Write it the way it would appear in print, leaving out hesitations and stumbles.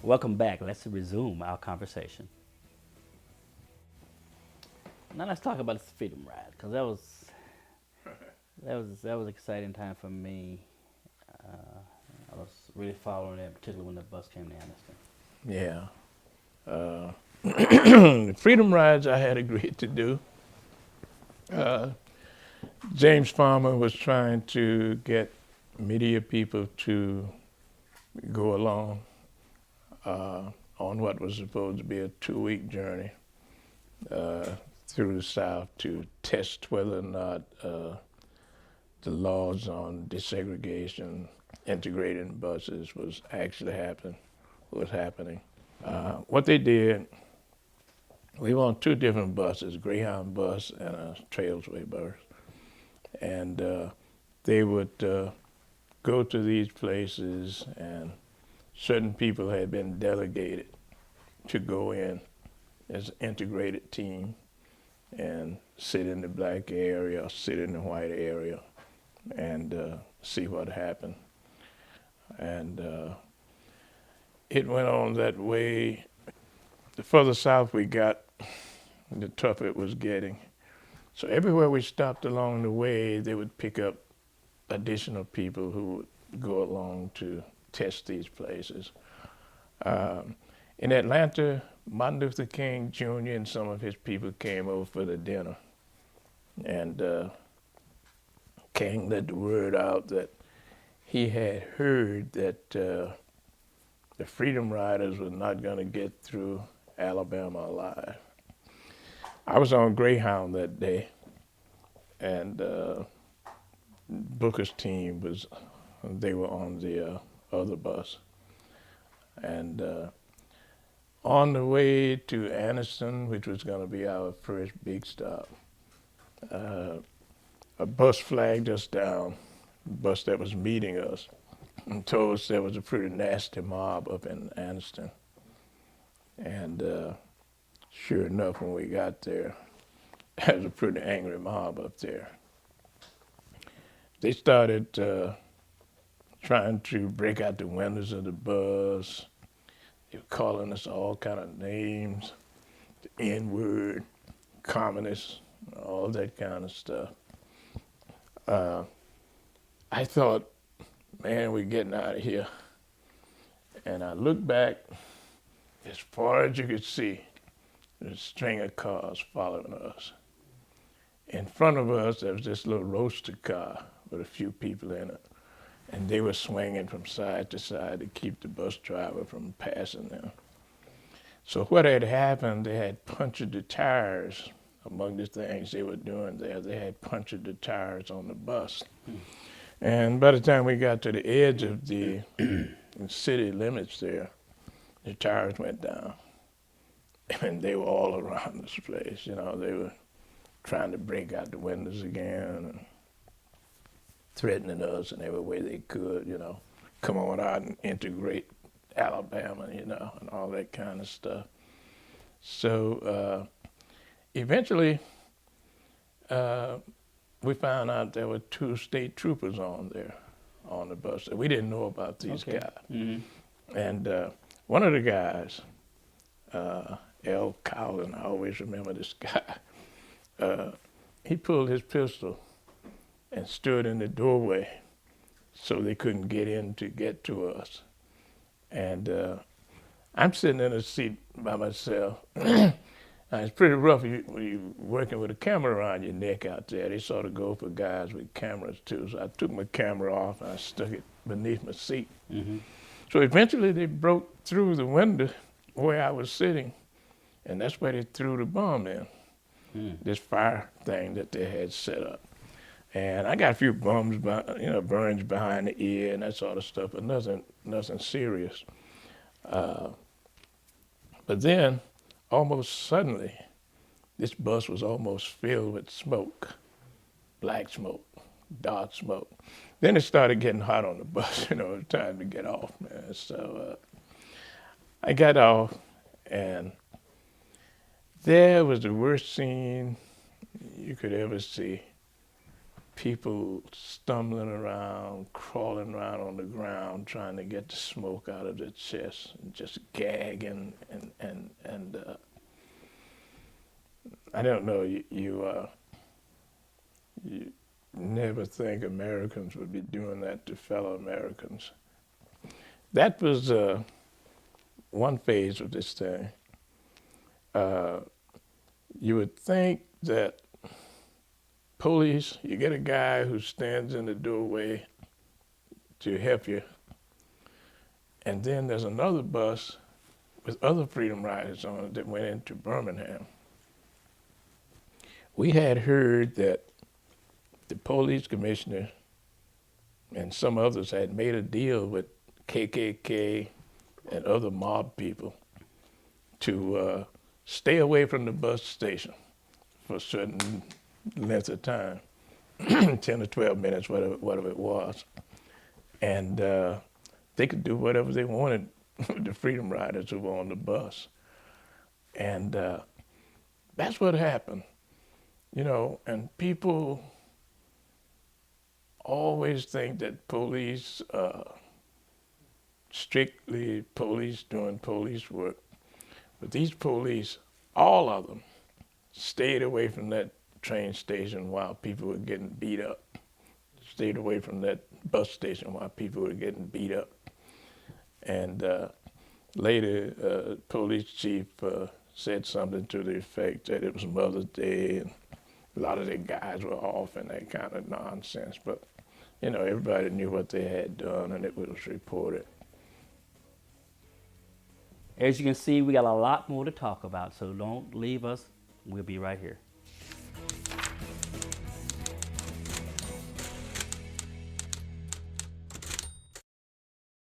Welcome back. Let's resume our conversation. Now let's talk about this freedom ride, because that was an exciting time for me. I was really following it, particularly when the bus came to Anniston. Yeah. Uh, the freedom rides I had agreed to do. Uh, James Farmer was trying to get media people to go along on what was supposed to be a 2-week journey uh, through the South to test whether or not the laws on desegregation, integrating buses was happening. What they did, we were on two different buses, Greyhound bus and a Trailsway bus, and they would go to these places, and certain people had been delegated to go in as an integrated team and sit in the black area, sit in the white area, and see what happened. And it went on that way. The further south we got, the tougher it was getting. So everywhere we stopped along the way, they would pick up additional people who would go along to test these places. Um, in Atlanta, Martin Luther King Jr. and some of his people came over for the dinner. And King let the word out that he had heard that the Freedom Riders were not going to get through Alabama alive. I was on Greyhound that day, and Booker's team they were on the other bus. And on the way to Anniston, which was going to be our first big stop, a bus flagged us down, a bus that was meeting us, and told us there was a pretty nasty mob up in Anniston. And sure enough, when we got there, there was a pretty angry mob up there. They started trying to break out the windows of the bus. They were calling us all kind of names, the N-word, communists, all that kind of stuff. I thought, man, we're getting out of here. And I looked back, as far as you could see, there's a string of cars following us. In front of us, there was this little roadster car with a few people in it. And they were swinging from side to side to keep the bus driver from passing them. So what had happened, they had punctured the tires. Among the things they were doing there, they had punctured the tires on the bus. And by the time we got to the edge of the city limits there, the tires went down. And they were all around this place. You know, they were trying to break out the windows again and threatening us in every way they could, you know, come on out and integrate Alabama, you know, and all that kind of stuff. So eventually we found out there were two state troopers on there on the bus. We didn't know about these guys. Mm-hmm. And one of the guys, L. Cowlin, I always remember this guy, he pulled his pistol and stood in the doorway so they couldn't get in to get to us. And I'm sitting in a seat by myself. It's pretty rough when you're working with a camera around your neck out there. They sort of go for guys with cameras too. So I took my camera off and I stuck it beneath my seat. Mm-hmm. So eventually they broke through the window where I was sitting, and that's where they threw the bomb in, this fire thing that they had set up. And I got a few burns behind the ear and that sort of stuff, but nothing serious. But then, almost suddenly, this bus was almost filled with smoke, black smoke, dark smoke. Then it started getting hot on the bus, you know, it was time to get off, man. So I got off, and there was the worst scene you could ever see. people stumbling around, crawling around on the ground, trying to get the smoke out of their chest, and just gagging and I don't know. You never think Americans would be doing that to fellow Americans. That was one phase of this thing. You would think that police, you get a guy who stands in the doorway to help you, and then there's another bus with other Freedom Riders on it that went into Birmingham. We had heard that the police commissioner and some others had made a deal with KKK and other mob people to stay away from the bus station for a certain length of time, 10 or 12 minutes, whatever it was. And they could do whatever they wanted with the Freedom Riders who were on the bus. And that's what happened, you know, and people always think that police, strictly police doing police work. But these police, all of them, stayed away from that train station while people were getting beat up. Stayed away from that bus station while people were getting beat up. And later, police chief said something to the effect that it was Mother's Day and a lot of the guys were off and that kind of nonsense. But, you know, everybody knew what they had done and it was reported. As you can see, we got a lot more to talk about, so don't leave us. We'll be right here.